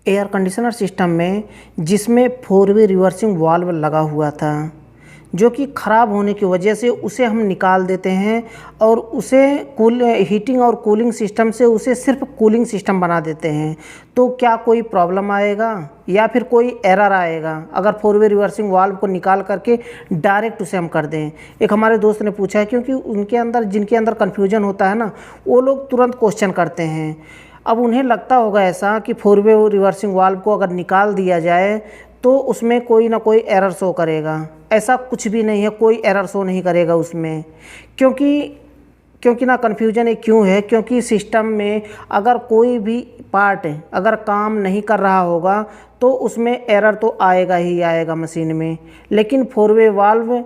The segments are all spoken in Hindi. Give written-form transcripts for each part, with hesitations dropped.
एयर कंडीशनर सिस्टम में जिसमें 4 वे रिवर्सिंग वाल्व लगा हुआ था, जो कि ख़राब होने की वजह से उसे हम निकाल देते हैं और उसे हीटिंग और कूलिंग सिस्टम से उसे सिर्फ कूलिंग सिस्टम बना देते हैं। तो क्या कोई प्रॉब्लम आएगा या फिर कोई एरर आएगा अगर 4 वे रिवर्सिंग वाल्व को निकाल करके डायरेक्ट उसे हम कर दें? एक हमारे दोस्त ने पूछा है, क्योंकि उनके अंदर जिनके अंदर कन्फ्यूजन होता है ना, वो लोग तुरंत क्वेश्चन करते हैं। अब उन्हें लगता होगा ऐसा कि 4 वे रिवर्सिंग वाल्व को अगर निकाल दिया जाए तो उसमें कोई ना कोई एरर शो करेगा। ऐसा कुछ भी नहीं है, कोई एरर शो नहीं करेगा उसमें। क्योंकि ना कन्फ्यूजन ये क्यों है, क्योंकि सिस्टम में अगर कोई भी पार्ट अगर काम नहीं कर रहा होगा तो उसमें एरर तो आएगा ही आएगा मशीन में। लेकिन 4 वे वाल्व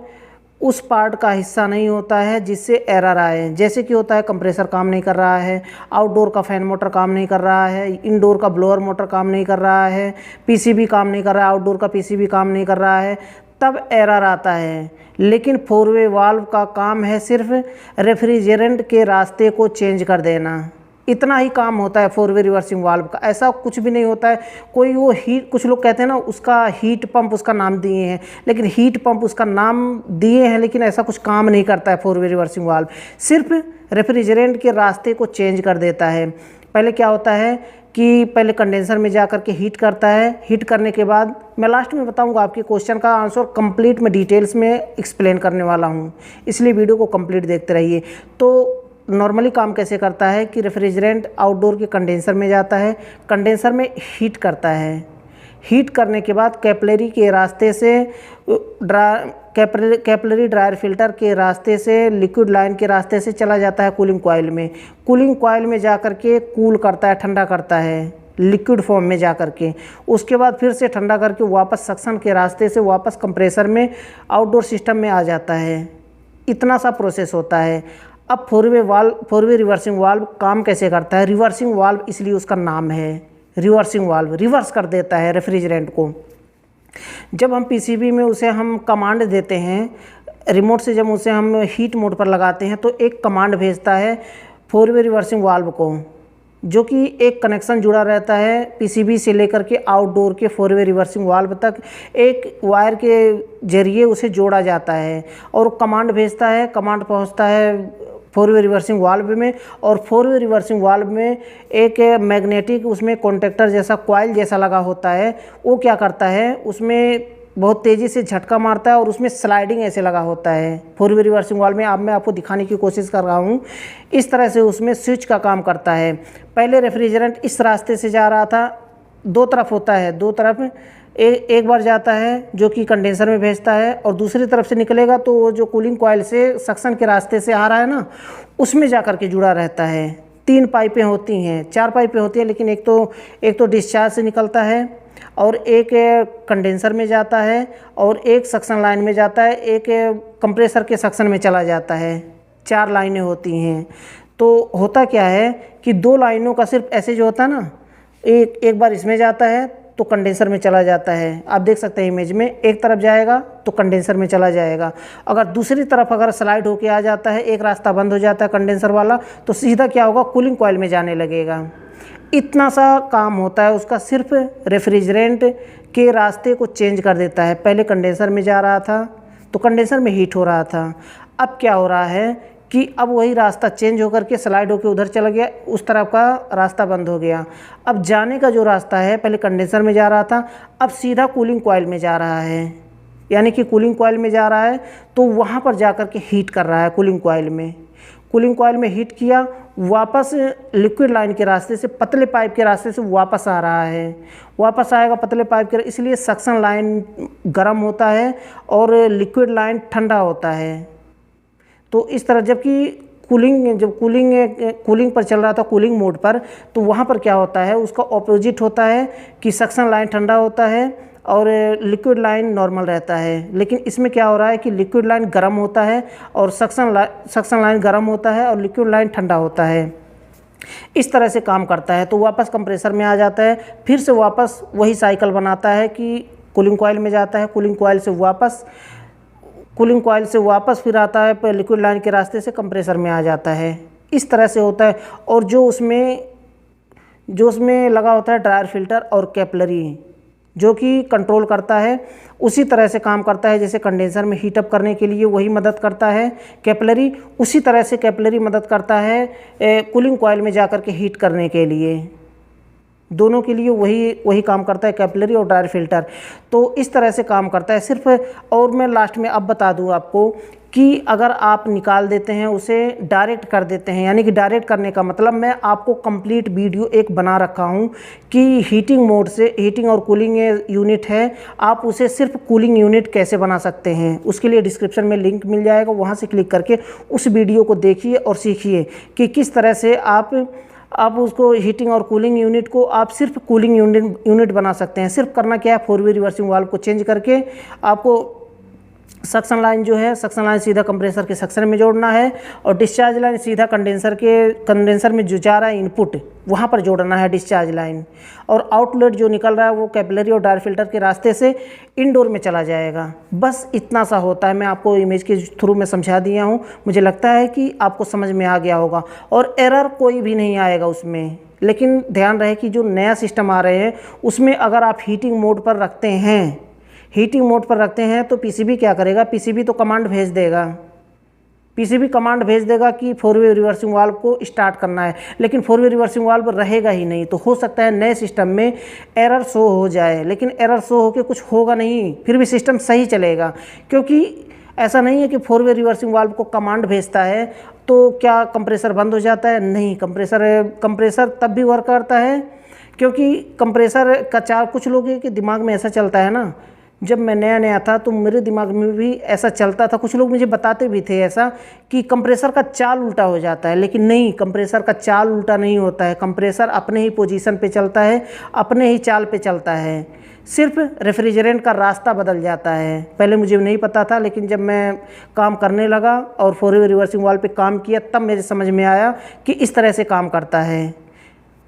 उस पार्ट का हिस्सा नहीं होता है जिससे एरर आए। जैसे कि होता है कंप्रेसर काम नहीं कर रहा है, आउटडोर का फ़ैन मोटर काम नहीं कर रहा है, इंडोर का ब्लोअर मोटर काम नहीं कर रहा है, पीसीबी काम नहीं कर रहा है, आउटडोर का पीसीबी काम नहीं कर रहा है, तब एरर आता है। लेकिन 4 वे वाल्व का काम है सिर्फ रेफ्रिजरेंट के रास्ते को चेंज कर देना। इतना ही काम होता है 4 वे रिवर्सिंग वाल्व का, ऐसा कुछ भी नहीं होता है। कोई वो हीट, कुछ लोग कहते हैं ना उसका हीट पंप उसका नाम दिए हैं, लेकिन हीट पंप उसका नाम दिए हैं लेकिन ऐसा कुछ काम नहीं करता है 4 वे रिवर्सिंग वाल्व। सिर्फ रेफ्रिजरेंट के रास्ते को चेंज कर देता है। पहले क्या होता है कि पहले कंडेंसर में जा करके हीट करता है। हीट करने के बाद मैं लास्ट में बताऊंगा, आपके क्वेश्चन का आंसर कंप्लीट में डिटेल्स में एक्सप्लेन करने वाला हूं, इसलिए वीडियो को कंप्लीट देखते रहिए। तो नॉर्मली काम कैसे करता है कि रेफ्रिजरेंट आउटडोर के कंडेंसर में जाता है, कंडेंसर में हीट करता है। हीट करने के बाद कैपिलरी के रास्ते से कैपिलरी ड्रायर फिल्टर के रास्ते से लिक्विड लाइन के रास्ते से चला जाता है कूलिंग कॉइल में। कूलिंग कॉइल में जा कर के कूल करता है, ठंडा करता है लिक्विड फॉर्म में जा कर के। उसके बाद फिर से ठंडा करके वापस सक्शन के रास्ते से वापस कंप्रेसर में आउटडोर सिस्टम में आ जाता है। इतना सा प्रोसेस होता है। अब 4 वे रिवर्सिंग वाल्व काम कैसे करता है? रिवर्सिंग वाल्व इसलिए उसका नाम है रिवर्सिंग वाल्व, रिवर्स कर देता है रेफ्रिजरेंट को। जब हम पीसीबी में उसे हम कमांड देते हैं, रिमोट से जब उसे हम हीट मोड पर लगाते हैं तो एक कमांड भेजता है 4 वे रिवर्सिंग वाल्व को, जो कि एक कनेक्शन जुड़ा रहता है पीसीबी से लेकर के आउटडोर के 4 वे रिवर्सिंग वाल्व तक। एक वायर के जरिए उसे जोड़ा जाता है और कमांड भेजता है। कमांड पहुंचता है 4 वे रिवर्सिंग वाल्व में, और 4 वे रिवर्सिंग वाल्व में एक मैग्नेटिक उसमें कॉन्टेक्टर जैसा कॉइल जैसा लगा होता है। वो क्या करता है, उसमें बहुत तेज़ी से झटका मारता है और उसमें स्लाइडिंग ऐसे लगा होता है 4 वे रिवर्सिंग वाल्व में। अब मैं आपको दिखाने की कोशिश कर रहा हूँ। इस तरह से उसमें स्विच का काम करता है। पहले रेफ्रिजरेंट इस रास्ते से जा रहा था, 2 तरफ होता है, 2 तरफ एक बार जाता है जो कि कंडेंसर में भेजता है, और दूसरी तरफ से निकलेगा तो वो जो कूलिंग कॉइल से सक्शन के रास्ते से आ रहा है ना, उसमें जा कर के जुड़ा रहता है। 3 पाइपें होती हैं, 4 पाइपें होती हैं, लेकिन एक तो डिस्चार्ज से निकलता है, और एक कंडेंसर में जाता है, और एक सक्शन लाइन में जाता है, एक कंप्रेसर के सक्शन में चला जाता है। 4 लाइनें होती हैं। तो होता क्या है कि 2 लाइनों का सिर्फ ऐसे जो होता है ना, एक बार इसमें जाता है तो कंडेंसर में चला जाता है। आप देख सकते हैं इमेज में, एक तरफ जाएगा तो कंडेंसर में चला जाएगा। अगर दूसरी तरफ अगर स्लाइड होके आ जाता है, एक रास्ता बंद हो जाता है कंडेंसर वाला, तो सीधा क्या होगा, कूलिंग कॉइल में जाने लगेगा। इतना सा काम होता है उसका, सिर्फ रेफ्रिजरेंट के रास्ते को चेंज कर देता है। पहले कंडेंसर में जा रहा था तो कंडेंसर में हीट हो रहा था, अब क्या हो रहा है कि अब वही रास्ता चेंज होकर के स्लाइड होकर उधर चला गया, उस तरफ का रास्ता बंद हो गया। अब जाने का जो रास्ता है, पहले कंडेंसर में जा रहा था, अब सीधा कूलिंग कॉइल में जा रहा है। यानी कि कूलिंग कॉइल में जा रहा है तो वहाँ पर जा कर के हीट कर रहा है कूलिंग कॉइल में। कूलिंग कॉइल में हीट किया, वापस लिक्विड लाइन के रास्ते से, पतले पाइप के रास्ते से वापस आ रहा है। वापस आएगा पतले पाइप के, इसलिए सक्शन लाइन गर्म होता है और लिक्विड लाइन ठंडा होता है। तो इस तरह जबकि कूलिंग पर चल रहा था, कूलिंग मोड पर, तो वहाँ पर क्या होता है, उसका ऑपोजिट होता है कि सक्शन लाइन ठंडा होता है और लिक्विड लाइन नॉर्मल रहता है। लेकिन इसमें क्या हो रहा है कि लिक्विड लाइन गर्म होता है और सक्शन लाइन गर्म होता है और लिक्विड लाइन ठंडा होता है। इस तरह से काम करता है। तो वापस कंप्रेसर में आ जाता है, फिर से वापस वही साइकिल बनाता है कि कूलिंग कॉइल में जाता है, कूलिंग कॉइल से वापस फिर आता है लिक्विड लाइन के रास्ते से कंप्रेसर में आ जाता है। इस तरह से होता है। और जो उसमें जो उसमें लगा होता है ड्रायर फिल्टर और कैपिलरी, जो कि कंट्रोल करता है, उसी तरह से काम करता है जैसे कंडेंसर में हीटअप करने के लिए वही मदद करता है कैपिलरी, उसी तरह से कैपिलरी मदद करता है कूलिंग कॉइल में जाकर के हीट करने के लिए। दोनों के लिए वही काम करता है कैपिलरी और ड्रायर फिल्टर। तो इस तरह से काम करता है सिर्फ। और मैं लास्ट में अब बता दूं आपको कि अगर आप निकाल देते हैं उसे डायरेक्ट कर देते हैं, यानी कि डायरेक्ट करने का मतलब मैं आपको कंप्लीट वीडियो एक बना रखा हूं कि हीटिंग मोड से हीटिंग और कूलिंग यूनिट है, आप उसे सिर्फ कूलिंग यूनिट कैसे बना सकते हैं। उसके लिए डिस्क्रिप्शन में लिंक मिल जाएगा, वहां से क्लिक करके उस वीडियो को देखिए और सीखिए कि किस तरह से आप उसको हीटिंग और कूलिंग यूनिट को आप सिर्फ कूलिंग यूनिट बना सकते हैं। सिर्फ करना क्या है, 4 वे रिवर्सिंग वाल्व को चेंज करके आपको सक्शन लाइन जो है, सक्शन लाइन सीधा कंप्रेसर के सक्शन में जोड़ना है और डिस्चार्ज लाइन सीधा कंडेंसर में जो जा रहा है इनपुट वहाँ पर जोड़ना है डिस्चार्ज लाइन, और आउटलेट जो निकल रहा है वो कैपिलरी और ड्रायर फिल्टर के रास्ते से इनडोर में चला जाएगा। बस इतना सा होता है। मैं आपको इमेज के थ्रू में समझा दिया हूँ, मुझे लगता है कि आपको समझ में आ गया होगा और एरर कोई भी नहीं आएगा उसमें। लेकिन ध्यान रहे कि जो नया सिस्टम आ रहे हैं उसमें अगर आप हीटिंग मोड पर रखते हैं तो पीसीबी क्या करेगा, पीसीबी तो कमांड भेज देगा, पीसीबी कमांड भेज देगा कि 4 वे रिवर्सिंग वाल्व को स्टार्ट करना है, लेकिन 4 वे रिवर्सिंग वाल्व रहेगा ही नहीं। तो हो सकता है नए सिस्टम में एरर शो हो जाए, लेकिन एरर शो होकर कुछ होगा नहीं, फिर भी सिस्टम सही चलेगा। क्योंकि ऐसा नहीं है कि 4 वे रिवर्सिंग वाल्व को कमांड भेजता है तो क्या कंप्रेसर बंद हो जाता है, नहीं, कंप्रेसर तब भी वर्क करता है। क्योंकि कंप्रेसर का चाल कुछ लोगों के दिमाग में ऐसा चलता है ना, जब मैं नया था तो मेरे दिमाग में भी ऐसा चलता था, कुछ लोग मुझे बताते भी थे ऐसा कि कंप्रेसर का चाल उल्टा हो जाता है। लेकिन नहीं, कंप्रेसर का चाल उल्टा नहीं होता है, कंप्रेसर अपने ही पोजीशन पे चलता है, अपने ही चाल पे चलता है, सिर्फ रेफ्रिजरेंट का रास्ता बदल जाता है। पहले मुझे नहीं पता था, लेकिन जब मैं काम करने लगा और 4 वे रिवर्सिंग वाल्व पे काम किया तब मेरे समझ में आया कि इस तरह से काम करता है।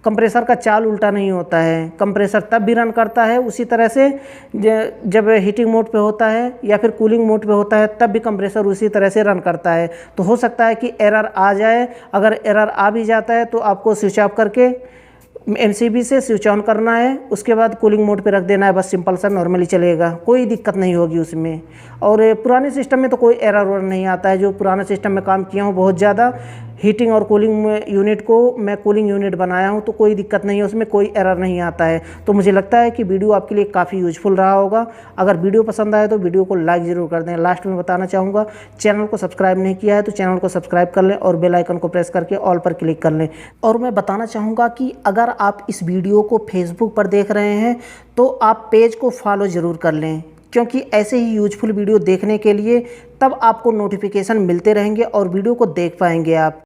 कंप्रेसर का चाल उल्टा नहीं होता है, कंप्रेसर तब भी रन करता है उसी तरह से जब हीटिंग मोड पे होता है या फिर कूलिंग मोड पे होता है, तब भी कंप्रेसर उसी तरह से रन करता है। तो हो सकता है कि एरर आ जाए, अगर एरर आ भी जाता है तो आपको स्विच ऑफ करके एमसीबी से स्विच ऑन करना है, उसके बाद कूलिंग मोड पे रख देना है, बस सिंपल सा नॉर्मली चलेगा, कोई दिक्कत नहीं होगी उसमें। और पुराने सिस्टम में तो कोई एरर नहीं आता है। जो पुराने सिस्टम में काम किया हूँ बहुत ज़्यादा, हीटिंग और कूलिंग यूनिट को मैं कूलिंग यूनिट बनाया हूँ, तो कोई दिक्कत नहीं है, उसमें कोई एरर नहीं आता है। तो मुझे लगता है कि वीडियो आपके लिए काफ़ी यूजफुल रहा होगा। अगर वीडियो पसंद आए तो वीडियो को लाइक ज़रूर कर दें। लास्ट में बताना चाहूँगा, चैनल को सब्सक्राइब नहीं किया है तो चैनल को सब्सक्राइब कर लें और बेल आइकन को प्रेस करके ऑल पर क्लिक कर लें। और मैं बताना चाहूँगा कि अगर आप इस वीडियो को फेसबुक पर देख रहे हैं तो आप पेज को फॉलो ज़रूर कर लें, क्योंकि ऐसे ही यूजफुल वीडियो देखने के लिए तब आपको नोटिफिकेशन मिलते रहेंगे और वीडियो को देख पाएंगे आप।